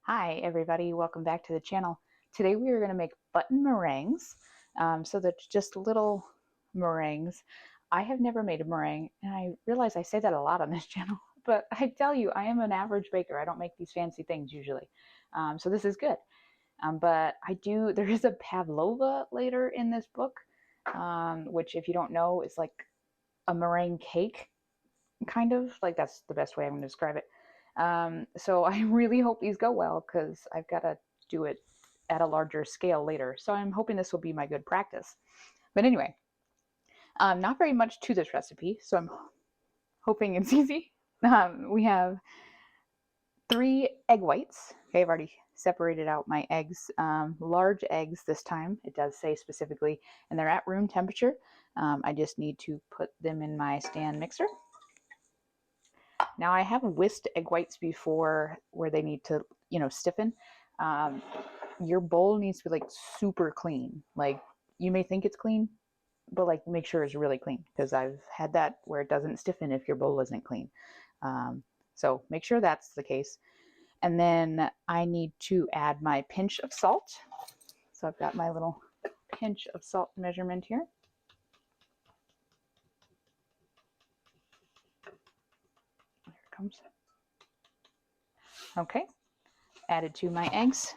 Hi everybody, welcome back to the channel. Today we are going to make button meringues. So they're just little meringues. I have never made a meringue, and I realize I say that a lot on this channel, but I tell you, I am an average baker. I don't make these fancy things usually. So this is good. But there is a pavlova later in this book, which if you don't know, is like a meringue cake, kind of. Like that's the best way I'm going to describe it. So I really hope these go well because I've got to do it at a larger scale later. So I'm hoping this will be my good practice. But anyway, not very much to this recipe, so I'm hoping it's easy. We have 3 egg whites. Okay, I've already separated out my eggs, large eggs this time. It does say specifically, and they're at room temperature. I just need to put them in my stand mixer. Now I have whisked egg whites before where they need to, stiffen. Um, your bowl needs to be like super clean. Like you may think it's clean, but like make sure it's really clean because I've had that where it doesn't stiffen if your bowl isn't clean. So make sure that's the case. And then I need to add my pinch of salt. So I've got my little pinch of salt measurement here. There it comes. Okay, added to my eggs.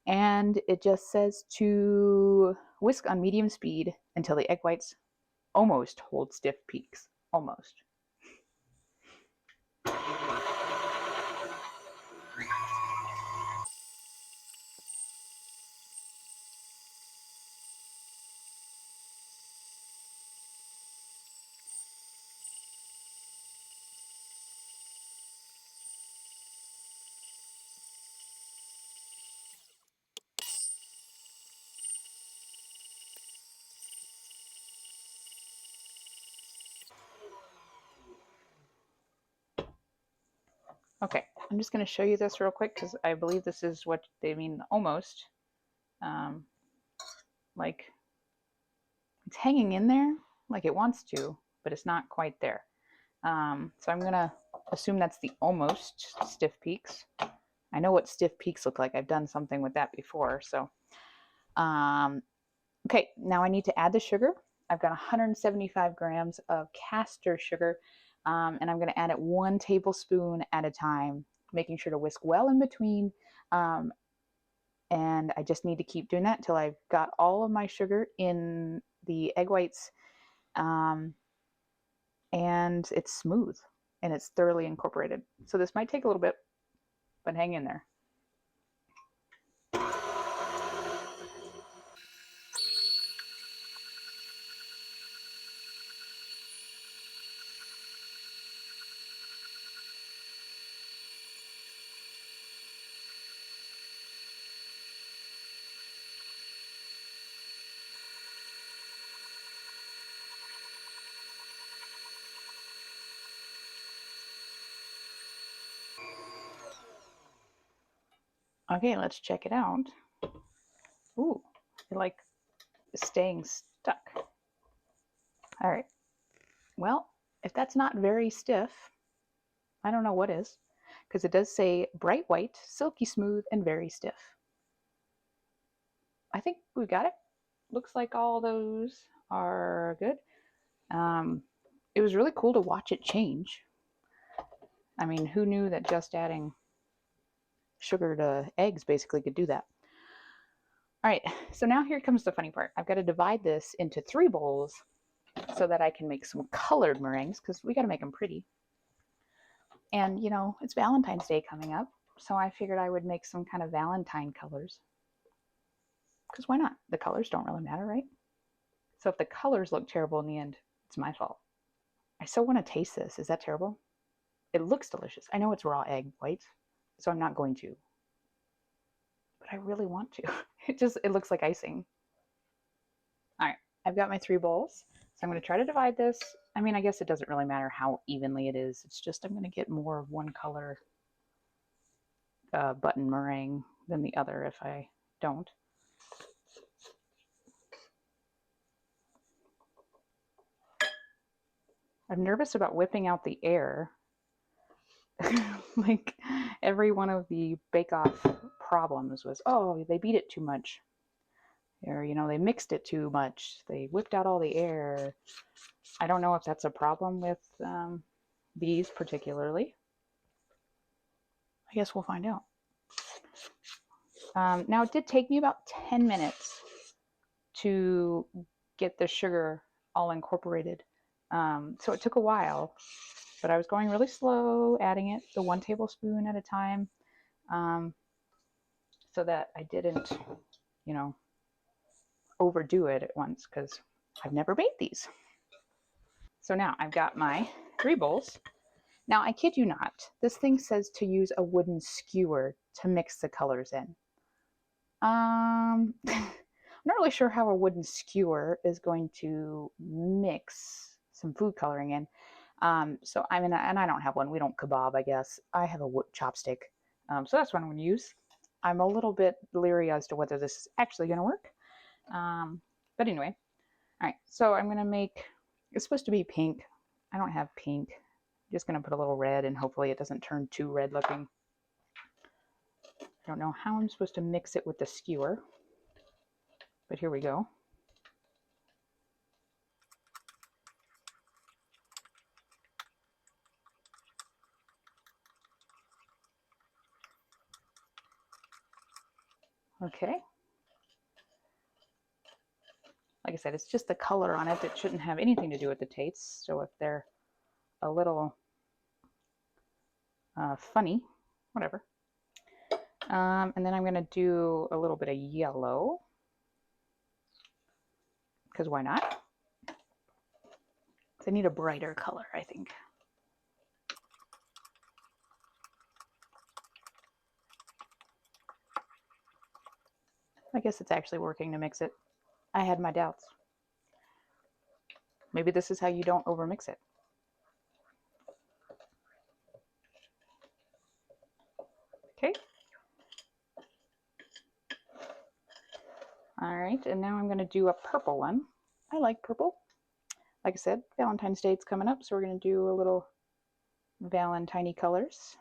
And it just says to whisk on medium speed until the egg whites almost hold stiff peaks. Almost. Okay, I'm just going to show you this real quick because I believe this is what they mean almost. Like it's hanging in there like it wants to, but it's not quite there. So I'm going to assume that's the almost stiff peaks. I know what stiff peaks look like. I've done something with that before. So, okay, now I need to add the sugar. I've got 175 grams of caster sugar, and I'm going to add it 1 tablespoon at a time, making sure to whisk well in between. And I just need to keep doing that until I've got all of my sugar in the egg whites, and it's smooth and it's thoroughly incorporated. So this might take a little bit, but hang in there. Okay, let's check it out. Ooh, it like staying stuck. All right. Well, if that's not very stiff, I don't know what is, because it does say bright white, silky smooth, and very stiff. I think we got it. Looks like all those are good. It was really cool to watch it change. I mean, who knew that just adding sugar to eggs basically could do that? All right, so now here comes the funny part. I've got to divide this into 3 bowls so that I can make some colored meringues because we got to make them pretty. And, it's Valentine's Day coming up, so I figured I would make some kind of Valentine colors. Because why not? The colors don't really matter, right? So if the colors look terrible in the end, it's my fault. I so want to taste this. Is that terrible? It looks delicious. I know it's raw egg whites, so I'm not going to. But I really want to. It looks like icing. All right, I've got my 3 bowls. So I'm going to try to divide this. I mean, I guess it doesn't really matter how evenly it is. It's just I'm going to get more of one color button meringue than the other if I don't. I'm nervous about whipping out the air Like every one of the bake-off problems was, oh, they beat it too much, or they mixed it too much, they whipped out all the air. I don't know if that's a problem with these particularly. I guess we'll find out. Now it did take me about 10 minutes to get the sugar all incorporated. So it took a while, but I was going really slow, adding it the 1 tablespoon at a time, so that I didn't, overdo it at once, because I've never made these. So now I've got my 3 bowls. Now, I kid you not, this thing says to use a wooden skewer to mix the colors in. I'm not really sure how a wooden skewer is going to mix some food coloring in. So I'm in, and I don't have one. We don't kebab, I guess. I have a wood chopstick. So that's what I'm going to use. I'm a little bit leery as to whether this is actually going to work. But anyway, all right. So I'm going to make, it's supposed to be pink. I don't have pink. I'm just going to put a little red, and hopefully it doesn't turn too red looking. I don't know how I'm supposed to mix it with the skewer, but here we go. Okay. Like I said, it's just the color on it. It shouldn't have anything to do with the taste. So if they're a little funny, whatever. And then I'm going to do a little bit of yellow, because why not? I need a brighter color, I think. I guess it's actually working to mix it. I had my doubts. Maybe this is how you don't overmix it. Okay. All right, and now I'm going to do a purple one. I like purple. Like I said, Valentine's Day is coming up, so we're going to do a little Valentine colors.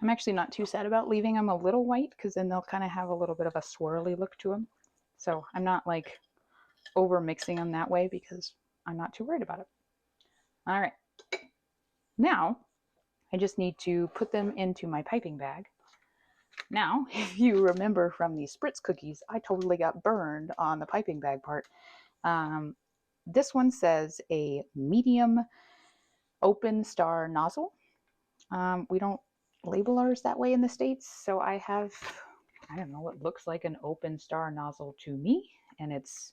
I'm actually not too sad about leaving them a little white, because then they'll kind of have a little bit of a swirly look to them. So I'm not like over mixing them that way, because I'm not too worried about it. All right. Now I just need to put them into my piping bag. Now, if you remember from the spritz cookies, I totally got burned on the piping bag part. This one says a medium open star nozzle. We don't label ours that way in the States, so I have, I don't know, what looks like an open star nozzle to me, and it's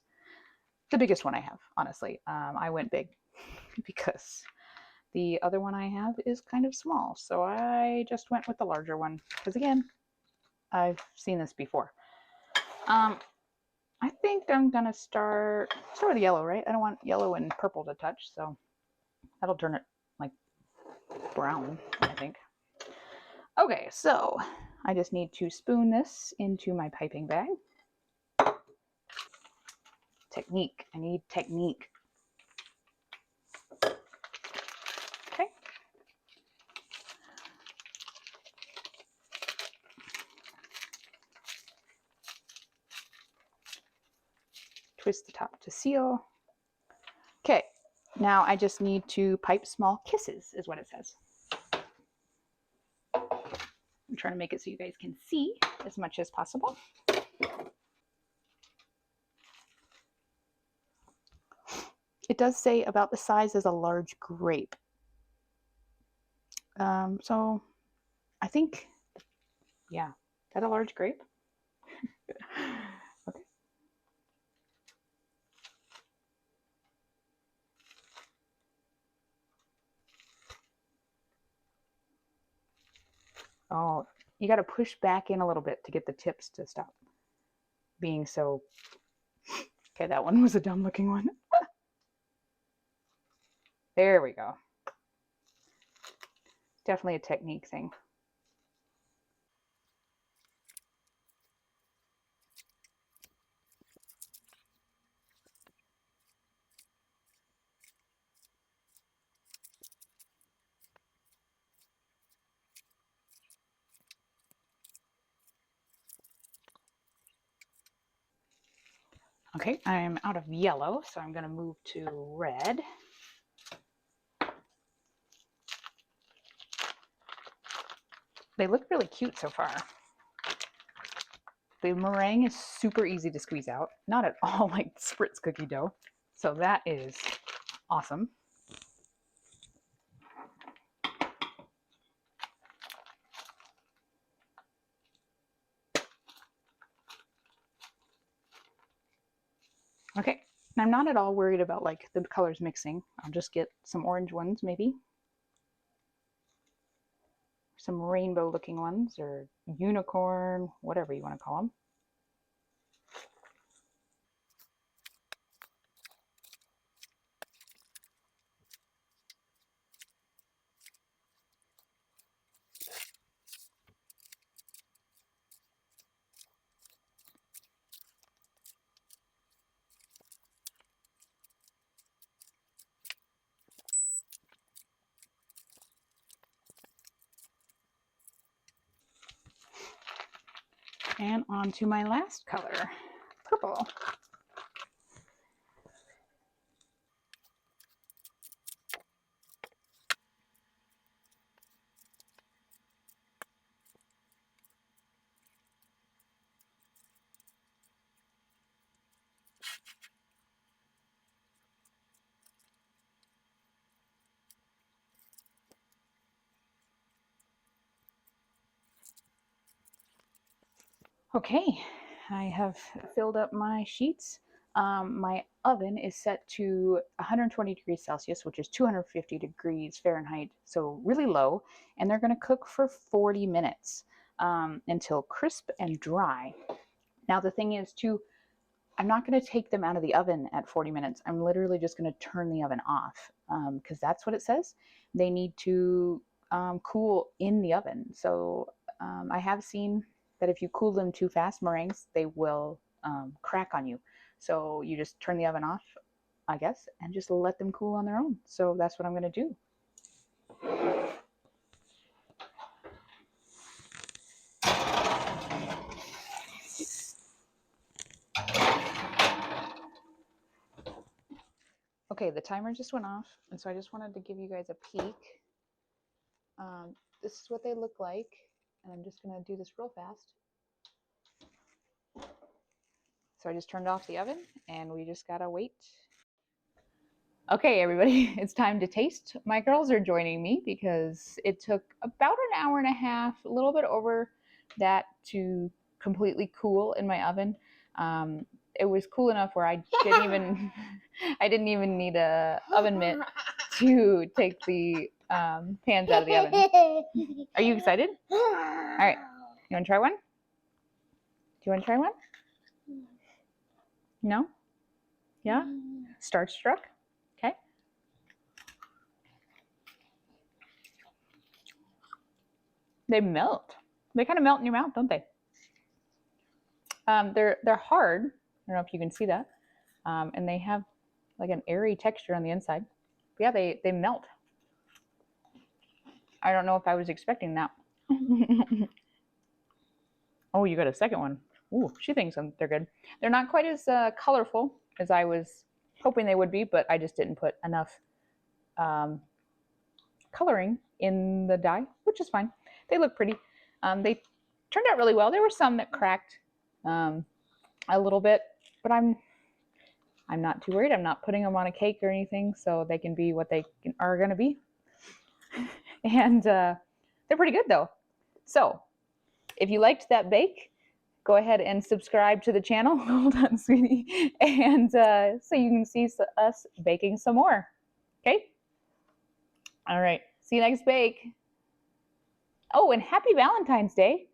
the biggest one I have, honestly. I went big because the other one I have is kind of small, so I just went with the larger one, because again, I've seen this before. I think I'm gonna start with yellow, right? I don't want yellow and purple to touch, so that'll turn it like brown, I think. Okay, so I just need to spoon this into my piping bag. Technique. I need technique. Okay. Twist the top to seal. Okay, now I just need to pipe small kisses, is what it says. I'm trying to make it so you guys can see as much as possible. It does say about the size as a large grape. So I think, yeah, is that a large grape? Okay. Oh, you got to push back in a little bit to get the tips to stop being so. Okay, that one was a dumb looking one. There we go. definitely a technique thing. Okay, I'm out of yellow, so I'm going to move to red. They look really cute so far. The meringue is super easy to squeeze out. Not at all like spritz cookie dough. So that is awesome. Okay, and I'm not at all worried about like the colors mixing. I'll just get some orange ones maybe. Some rainbow looking ones or unicorn, whatever you want to call them. And on to my last color, purple. Okay, I have filled up my sheets. My oven is set to 120 degrees Celsius, which is 250 degrees Fahrenheit, so really low. And they're going to cook for 40 minutes until crisp and dry. Now, the thing is, too, I'm not going to take them out of the oven at 40 minutes. I'm literally just going to turn the oven off because that's what it says. They need to cool in the oven. So I have seen that if you cool them too fast, meringues, they will crack on you. So you just turn the oven off, I guess, and just let them cool on their own. So that's what I'm going to do. Okay, the timer just went off, and so I just wanted to give you guys a peek. This is what they look like, and I'm just going to do this real fast. So I just turned off the oven, and we just gotta wait. Okay, everybody, it's time to taste. My girls are joining me because it took about an hour and a half, a little bit over that, to completely cool in my oven. It was cool enough where I didn't even need a oven mitt to take the pans out of the oven. Are you excited? All right, you want to try one? Do you want to try one? No? Yeah? Starstruck? Okay. They melt. They kind of melt in your mouth, don't they? They're hard. I don't know if you can see that. And they have like an airy texture on the inside. But yeah, they melt. I don't know if I was expecting that. Oh, you got a second one. Ooh, she thinks they're good. They're not quite as colorful as I was hoping they would be, but I just didn't put enough coloring in the dye, which is fine. They look pretty. They turned out really well. There were some that cracked a little bit, but I'm not too worried. I'm not putting them on a cake or anything, so they can be what they are going to be. And they're pretty good, though. So if you liked that bake, go ahead and subscribe to the channel. Hold on, sweetie. And so you can see us baking some more. Okay? All right. See you next bake. Oh, and happy Valentine's Day.